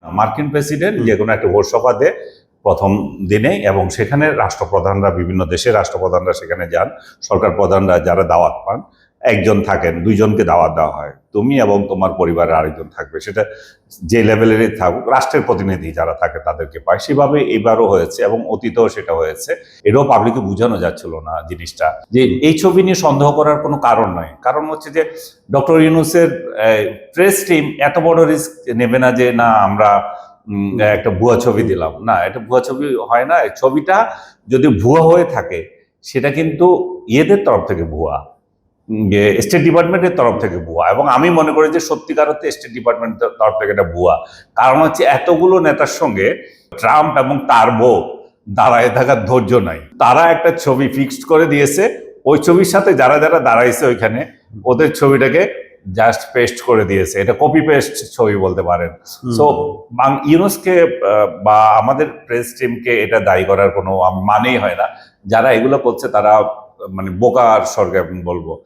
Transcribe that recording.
মার্কিন প্রেসিডেন্ট যে কোনো একটা ভোটসভা দেয় প্রথম দিনে, এবং সেখানে রাষ্ট্রপ্রধানরা, বিভিন্ন দেশের রাষ্ট্রপ্রধানরা সেখানে যান, সরকার প্রধানরা যারা দাওয়াত পান, একজন থাকেন, দুইজনকে দাওয়াত দেওয়া হয়, তুমি এবং তোমার পরিবারের আরেকজন থাকবে, সেটা যে লেভেলেরই থাকুক, রাষ্ট্রের প্রতিনিধি যারা থাকে তাদেরকে পায়। সেভাবে এবারও হয়েছে এবং অতীতেও সেটা হয়েছে। এটাও পাবলিকে বোঝানো যাচ্ছিল না জিনিসটা, যে এই ছবি নিয়ে সন্দেহ করার কোনো কারণ নয়। কারণ হচ্ছে যে ডক্টর ইউনূসের প্রেস টিম এত বড় রিস্ক নেবে না যে না আমরা একটা ভুয়া ছবি দিলাম। না, এটা ভুয়া ছবি হয় না। ছবিটা যদি ভুয়া হয়ে থাকে সেটা কিন্তু ইয়েদের তরফ থেকে ভুয়া, স্টেট ডিপার্টমেন্টের তরফ থেকে ভুয়া, এবং আমি মনে করি যে সত্যিকার অর্থে স্টেট ডিপার্টমেন্টের তরফ থেকে এটা ভুয়া। কারণ হচ্ছে এতগুলো নেতার সঙ্গে ট্রাম্প এবং তার বউ দাঁড়ায় থাকার ধৈর্য নাই। তারা একটা ছবি ফিক্সড করে দিয়েছে, ওই ছবির সাথে যারা যারা দাঁড়াইছে ওইখানে ওদের ছবিটাকে জাস্ট পেস্ট করে দিয়েছে। এটা কপি পেস্ট ছবি বলতে পারেন। সো ইউনূসকে বা আমাদের প্রেস টিমকে এটা দায়ী করার কোনো মানেই হয় না। যারা এগুলো করছে তারা মানে বোকার স্বর্গে আমি বলবো।